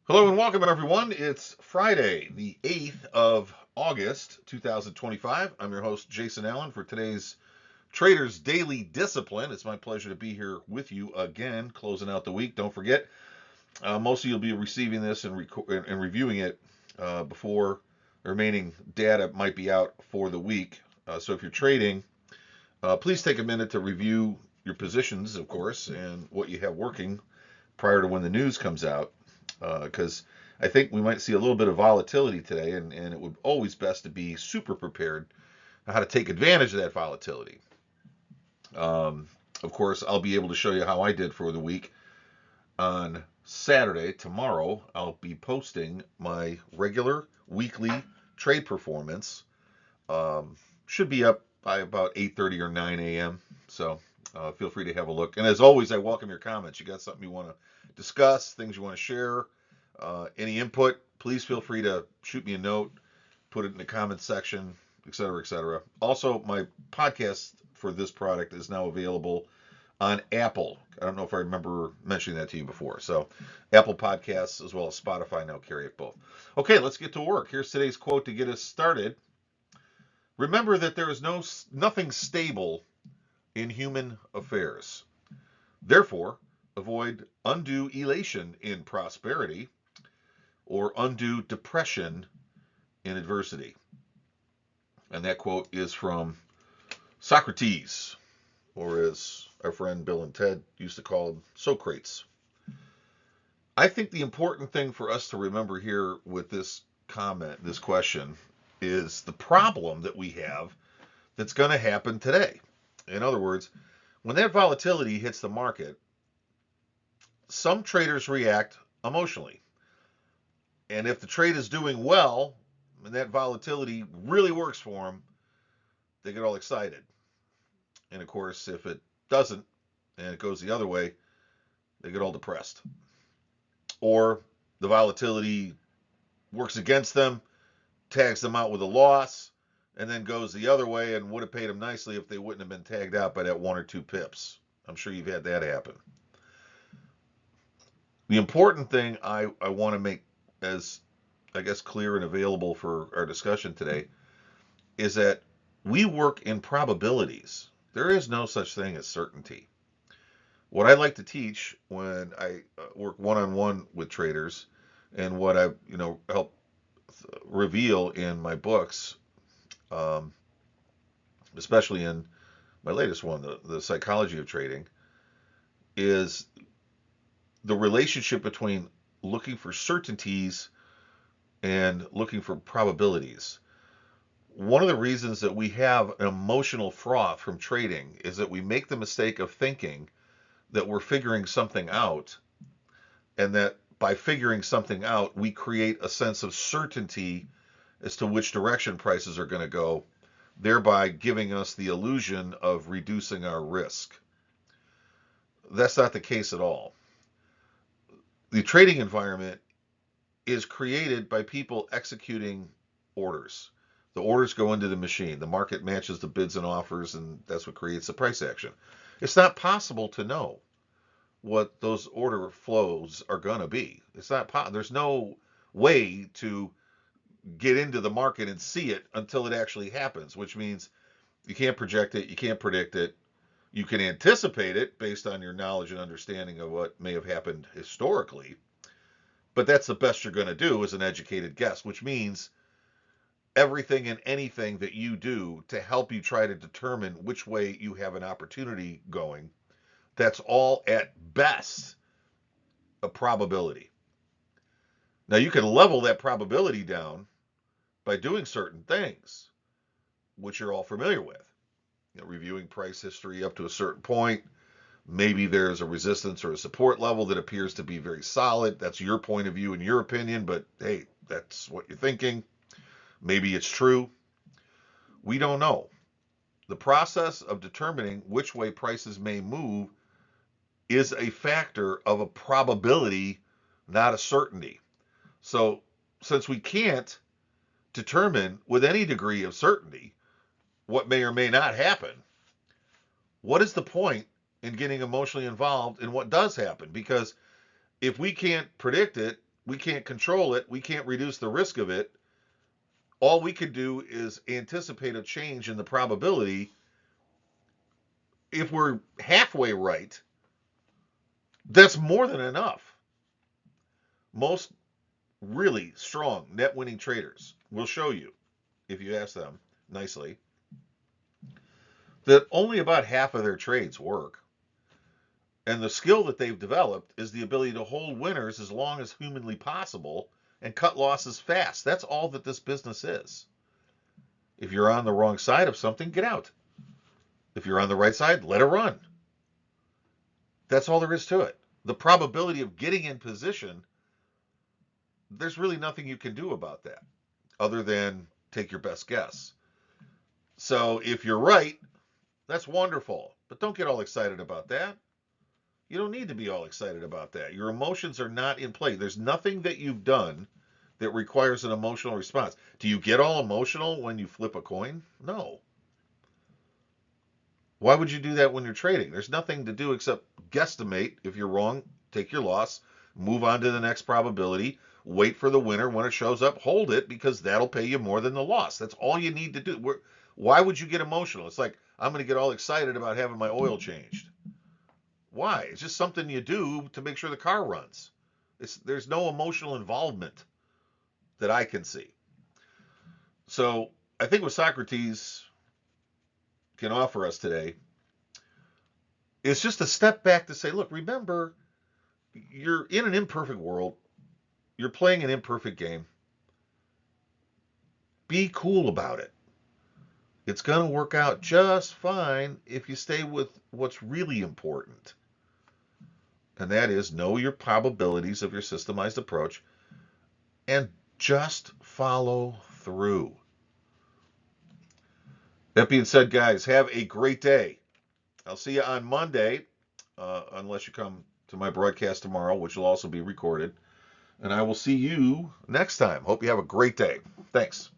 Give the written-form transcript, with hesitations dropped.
Hello and welcome, everyone. It's Friday, the 8th of August, 2025. I'm your host, Jason Allen, for today's Traders Daily Discipline. It's my pleasure to be here with you again, closing out the week. Don't forget, most of you will be receiving this and reviewing it before the remaining data might be out for the week. So if you're trading, please take a minute to review your positions, of course, and what you have working prior to when the news comes out, because I think we might see a little bit of volatility today, and it would always best to be super prepared on how to take advantage of that volatility. Um, of course, I'll be able to show you how I did for the week on Saturday. Tomorrow, I'll be posting my regular weekly trade performance. Um, should be up by about 8:30 or 9 a.m. So feel free to have a look. And as always, I welcome your comments. You got something you want to discuss, things you want to share, any input, please feel free to shoot me a note, put it in the comments section, etc., etc. Also, my podcast for this product is now available on Apple. I don't know if I remember mentioning that to you before. So, Apple Podcasts as well as Spotify now carry it both. Okay, let's get to work. Here's today's quote to get us started. Remember that there is nothing stable in human affairs. Therefore, avoid undue elation in prosperity or undue depression in adversity. And that quote is from Socrates, or as our friend Bill and Ted used to call him, Socrates. I think the important thing for us to remember here with this comment, this question, is the problem that we have that's going to happen today. In other words, when that volatility hits the market, some traders react emotionally. And if the trade is doing well and that volatility really works for them, they get all excited. And of course, if it doesn't and it goes the other way, they get all depressed. Or the volatility works against them, tags them out with a loss, and then goes the other way and would have paid them nicely if they wouldn't have been tagged out by that 1 or 2 pips. I'm sure you've had that happen. The important thing I want to make as, I guess, clear and available for our discussion today is that we work in probabilities. There is no such thing as certainty. What I like to teach when I work one-on-one with traders, and what I help reveal in my books, um, especially in my latest one, the Psychology of Trading, is the relationship between looking for certainties and looking for probabilities. One of the reasons that we have an emotional froth from trading is that we make the mistake of thinking that we're figuring something out, and that by figuring something out, we create a sense of certainty as to which direction prices are going to go, thereby giving us the illusion of reducing our risk. That's not the case at all. The trading environment is created by people executing orders. The orders go into the machine. The market matches the bids and offers, and that's what creates the price action. It's not possible to know what those order flows are going to be. It's not there's no way to get into the market and see it until it actually happens, which means you can't project it, you can't predict it. You can anticipate it based on your knowledge and understanding of what may have happened historically, but that's the best you're going to do as an educated guess, which means everything and anything that you do to help you try to determine which way you have an opportunity going, that's all at best a probability. Now, you can level that probability down by doing certain things, which you're all familiar with. Reviewing price history up to a certain point. Maybe there's a resistance or a support level that appears to be very solid. That's your point of view and your opinion, but hey, that's what you're thinking. Maybe it's true. We don't know. The process of determining which way prices may move is a factor of a probability, not a certainty. So, since we can't determine with any degree of certainty what may or may not happen, what is the point in getting emotionally involved in what does happen? Because if we can't predict it, We can't control it. We can't reduce the risk of it. All we can do is anticipate a change in the probability. If we're halfway right, that's more than enough. Most really strong net winning traders will show you, if you ask them nicely, that only about half of their trades work. And the skill that they've developed is the ability to hold winners as long as humanly possible and cut losses fast. That's all that this business is. If you're on the wrong side of something, get out. If you're on the right side, let it run. That's all there is to it. The probability of getting in position, there's really nothing you can do about that other than take your best guess. So if you're right, that's wonderful. But don't get all excited about that. You don't need to be all excited about that. Your emotions are not in play. There's nothing that you've done that requires an emotional response. Do you get all emotional when you flip a coin? No. Why would you do that when you're trading? There's nothing to do except guesstimate. If you're wrong, take your loss, move on to the next probability, wait for the winner. When it shows up, hold it because that'll pay you more than the loss. That's all you need to do. Why would you get emotional? It's like, I'm going to get all excited about having my oil changed. Why? It's just something you do to make sure the car runs. There's no emotional involvement that I can see. So I think what Socrates can offer us today is just a step back to say, look, remember, you're in an imperfect world. You're playing an imperfect game. Be cool about it. It's going to work out just fine if you stay with what's really important. And that is know your probabilities of your systemized approach and just follow through. That being said, guys, have a great day. I'll see you on Monday, unless you come to my broadcast tomorrow, which will also be recorded. And I will see you next time. Hope you have a great day. Thanks.